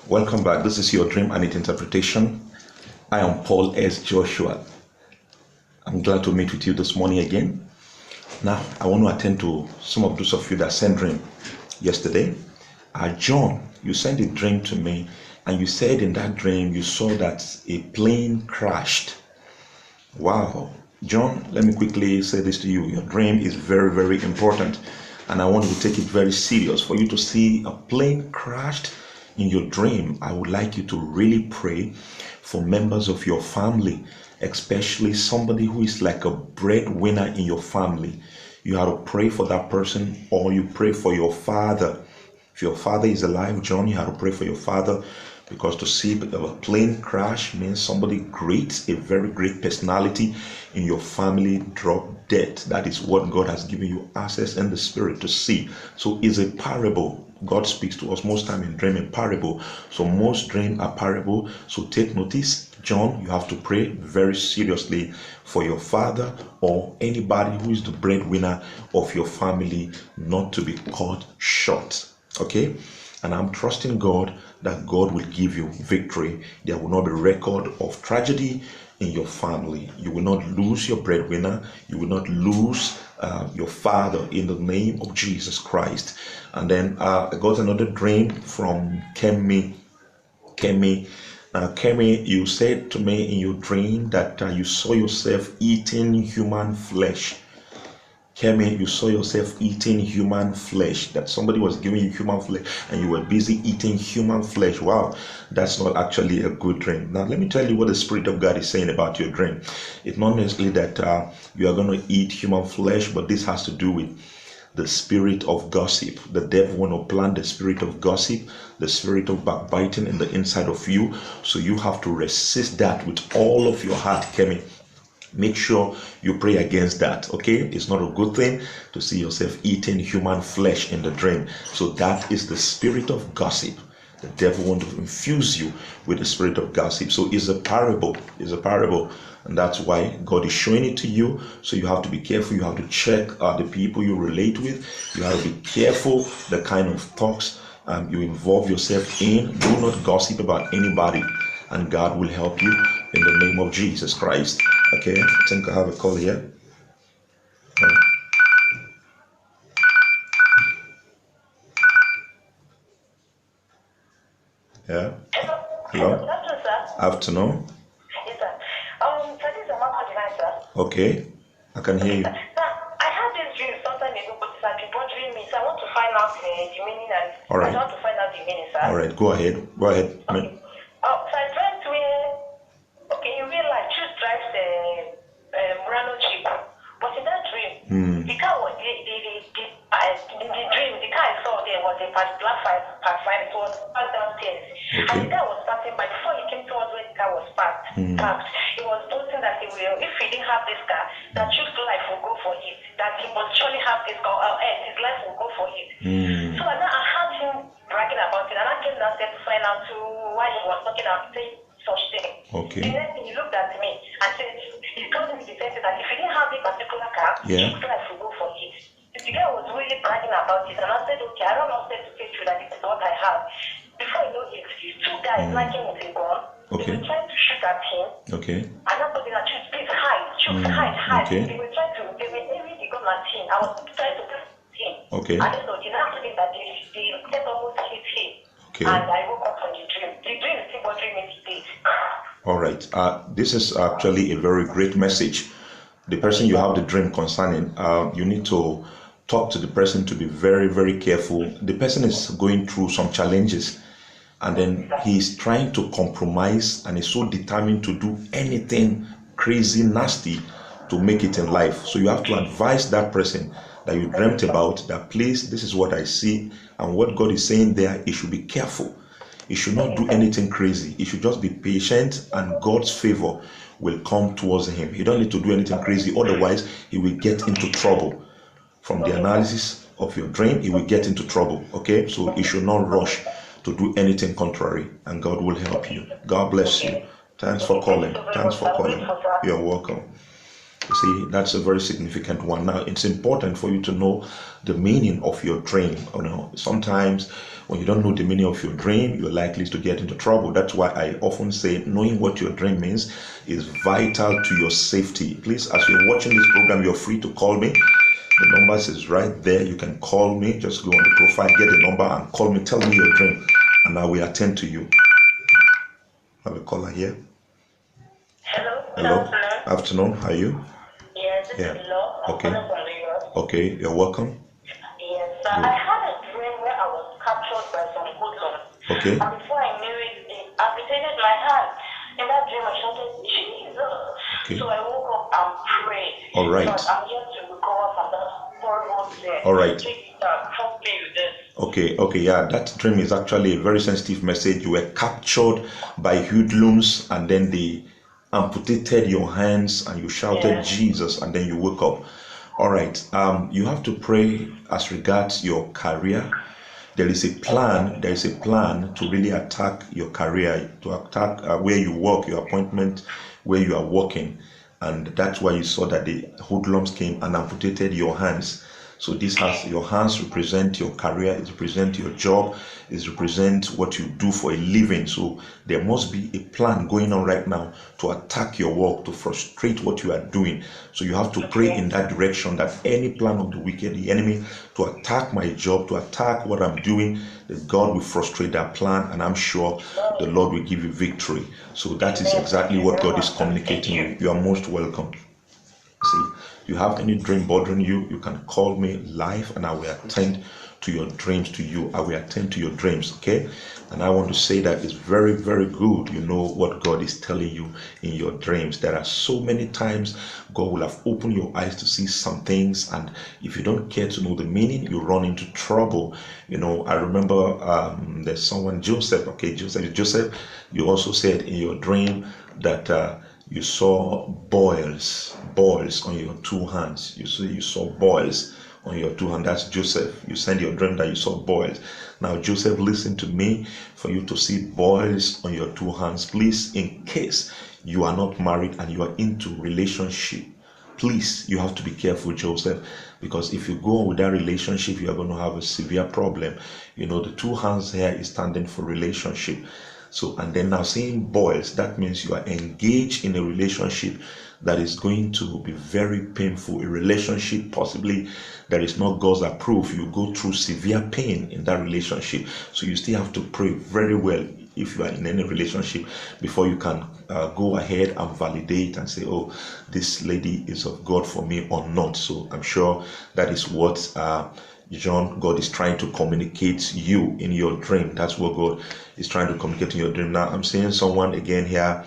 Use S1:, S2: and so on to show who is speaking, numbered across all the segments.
S1: Welcome back. This is your dream and its interpretation. I am Paul S. Joshua. I'm glad to meet with you this morning again. Now, I want to attend to some of those of you that sent dream yesterday. John, you sent a dream to me, and you said in that dream you saw that a plane crashed. Wow. John, let me quickly say this to you. Your dream is very, very important, and I want you to take it very serious. For you to see a plane crashed in your dream, I would like you to really pray for members of your family, especially somebody who is like a breadwinner in your family. You have to pray for that person, or you pray for your father. If your father is alive, John, you have to pray for your father, because to see a plane crash means somebody great, a very great personality in your family drop dead. That is what God has given you access in the spirit to see. So it's a parable. God speaks to us most time in dream in parable. So most dream are parable. So take notice, John, you have to pray very seriously for your father or anybody who is the breadwinner of your family not to be caught short. Okay? And I'm trusting God that God will give you victory. There will not be record of tragedy in your family. You will not lose your breadwinner. You will not lose your father in the name of Jesus Christ. And then I got another dream from Kemi. Kemi, you said to me in your dream that you saw yourself eating human flesh. Kemi, you saw yourself eating human flesh, that somebody was giving you human flesh and you were busy eating human flesh. Wow, that's not actually a good dream. Now, let me tell you what the Spirit of God is saying about your dream. It's not necessarily that you are going to eat human flesh, but this has to do with the spirit of gossip. The devil want to plant the spirit of gossip, the spirit of backbiting in the inside of you. So you have to resist that with all of your heart, Kemi. Make sure you pray against that, okay? It's not a good thing to see yourself eating human flesh in the dream. So that is the spirit of gossip. The devil wants to infuse you with the spirit of gossip. So it's a parable. It's a parable. And that's why God is showing it to you. So you have to be careful. You have to check the people you relate with. You have to be careful the kind of talks you involve yourself in. Do not gossip about anybody. And God will help you in the name of Jesus Christ. Okay, I think I have a call here. Yeah. Hello.
S2: Good afternoon, sir.
S1: Afternoon.
S2: Yes, sir. Sir, this is a Marco Divine, sir.
S1: Okay, I can hear you.
S2: Sir, I had this dream sometime ago, but it's been bothering me, so I want to find out the meaning, and
S1: All right.
S2: I want to find out the meaning, sir.
S1: All right, go ahead. Go ahead.
S2: Okay. So I dreamt where, okay, in real life, Choose drives a Murano Jeep, but in that dream, the car was, in the dream, the car I saw there was a particular Pathfinder. It was passed downstairs.
S1: Okay.
S2: And the guy was passing by. Before he came towards where the car was parked, he was boasting that if he didn't have this car, that Choose life will go for it. That he must surely have this car, else his life will go for it. So I heard him bragging about it, and I came downstairs to find out why he was talking about saying such thing.
S1: Okay.
S2: The next thing, he looked at me and said, he told me the sense that if he didn't have this particular car, Choose life will go for it. The guy was really bragging about it, and I said, okay, I don't know how to say to you that this is what I have. Before you know it, two guys liking with a gun.
S1: Okay.
S2: They were trying to shoot at him.
S1: Okay.
S2: And I told him that Choose, please hide.
S1: Okay.
S2: They were aiming the gun at him. I was trying to press him.
S1: Okay.
S2: I don't know, the last thing that they said almost hit him.
S1: Okay.
S2: And I woke up from the dream. The dream is still bothering me today.
S1: All right. This is actually a very great message. The person you have the dream concerning, you need to talk to the person to be very, very careful. The person is going through some challenges, and then he's trying to compromise and is so determined to do anything crazy, nasty to make it in life. So you have to advise that person that you dreamt about that, please, this is what I see, and what God is saying there, you should be careful. You should not do anything crazy. You should just be patient, and God's favor will come towards him. You don't need to do anything crazy, otherwise he will get into trouble. From the analysis of your dream, he will get into trouble. Okay, so you should not rush to do anything contrary, and God will help you. God bless you. Thanks for calling. You're welcome. You see, that's a very significant one. Now, it's important for you to know the meaning of your dream. You know, sometimes when you don't know the meaning of your dream, you're likely to get into trouble. That's why I often say knowing what your dream means is vital to your safety. Please, as you're watching this program, you're free to call me. The numbers is right there. You can call me. Just go on the profile, get the number, and call me. Tell me your dream, and I will attend to you. I have a caller here.
S2: Hello.
S1: Hello. Afternoon. How are you?
S2: Yes, this is Law. I'm
S1: Okay.
S2: calling from New York.
S1: Okay. You're welcome.
S2: Yes, sir. I had a dream where I was captured by some hoodlums.
S1: Okay.
S2: And before I knew it, they amputated my hand. In that dream, I shouted, Jesus.
S1: Okay.
S2: So I woke up and prayed.
S1: All right.
S2: But I'm yet to recover from that horrible dream.
S1: All right.
S2: Please, help me with this.
S1: Okay, yeah, that dream is actually a very sensitive message. You were captured by hoodlums, and then they amputated your hands, and you shouted Jesus, and then you woke up. All right, you have to pray as regards your career. There is a plan to really attack your career, to attack where you work, your appointment, where you are working. And that's why you saw that the hoodlums came and amputated your hands. So this has, your hands represent your career, it represents your job, it represents what you do for a living. So there must be a plan going on right now to attack your work, to frustrate what you are doing. So you have to pray in that direction, that any plan of the wicked, the enemy, to attack my job, to attack what I'm doing, that God will frustrate that plan, and I'm sure the Lord will give you victory. So that is exactly what God is communicating with you. You are most welcome. See, you have any dream bothering you, you can call me live and I will attend to your dreams to you. I will attend to your dreams, okay? And I want to say that it's very, very good. You know what God is telling you in your dreams. There are so many times God will have opened your eyes to see some things, and if you don't care to know the meaning, you run into trouble. You know, I remember there's someone, Joseph, okay, Joseph, you also said in your dream that you saw boils on your two hands. You saw boils on your two hands. That's Joseph. You sent your dream that you saw boils. Now, Joseph, listen to me. For you to see boils on your two hands, please, in case you are not married and you are into relationship, please, you have to be careful, Joseph, because if you go on with that relationship, you are going to have a severe problem. You know, the two hands here is standing for relationship. So, and then now seeing boils, that means you are engaged in a relationship that is going to be very painful, a relationship possibly that is not God's approved. You go through severe pain in that relationship. So you still have to pray very well if you are in any relationship before you can go ahead and validate and say, oh, this lady is of God for me or not. So I'm sure that is what God is trying to communicate you in your dream. That's what God is trying to communicate in your dream. Now, I'm seeing someone again here.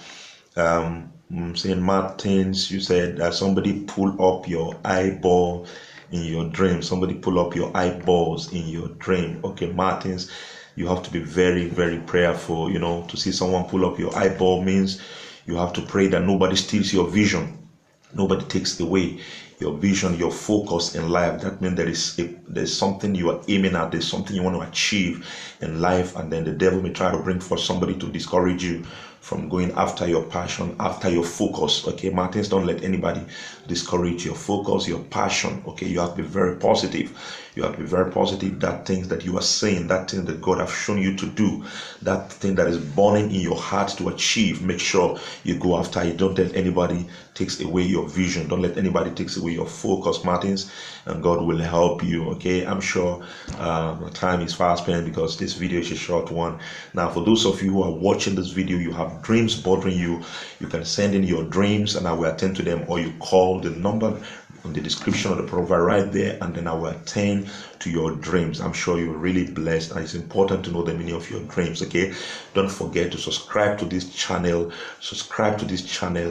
S1: I'm saying Martins, you said that somebody pull up your eyeball in your dream. Somebody pull up your eyeballs in your dream. Okay, Martins, you have to be very, very prayerful. You know, to see someone pull up your eyeball means you have to pray that nobody steals your vision. Nobody takes away your vision, your focus in life. That means there's something you are aiming at, there's something you want to achieve in life, and then the devil may try to bring forth somebody to discourage you from going after your passion, after your focus. Okay, Martins, don't let anybody discourage your focus, your passion. Okay, you have to be very positive. You have to be very positive. That things that you are saying, that thing that God has shown you to do, that thing that is burning in your heart to achieve, make sure you go after it. Don't let anybody takes away your vision. Don't let anybody takes away your focus, Martins, and God will help you. Okay, I'm sure the time is fast spent because this video is a short one. Now, for those of you who are watching this video, you have dreams bothering you, you can send in your dreams and I will attend to them, or you call the number in the description of the profile right there, and then I will attend to your dreams. I'm sure you're really blessed, and it's important to know the meaning of your dreams. Okay, don't forget to subscribe to this channel.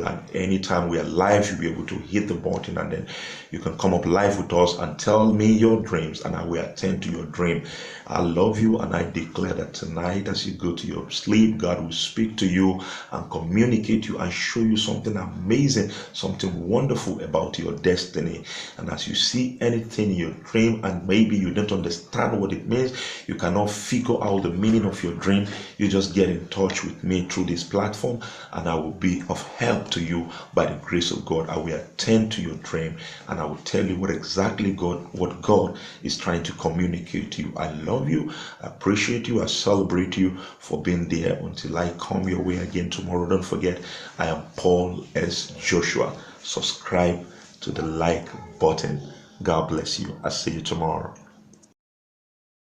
S1: And anytime we are live, you'll be able to hit the button, and then you can come up live with us and tell me your dreams, and I will attend to your dream. I love you, and I declare that tonight as you go to your sleep, God will speak to you and communicate you and show you something amazing, something wonderful about your destiny. destiny. And as you see anything in your dream and maybe you don't understand what it means, you cannot figure out the meaning of your dream, you just get in touch with me through this platform and I will be of help to you by the grace of God. I will attend to your dream and I will tell you what God is trying to communicate to you. I love you, I appreciate you, I celebrate you for being there. Until I come your way again tomorrow, don't forget, I am Paul S. Joshua. Subscribe to the like button. God bless you. I'll see you tomorrow.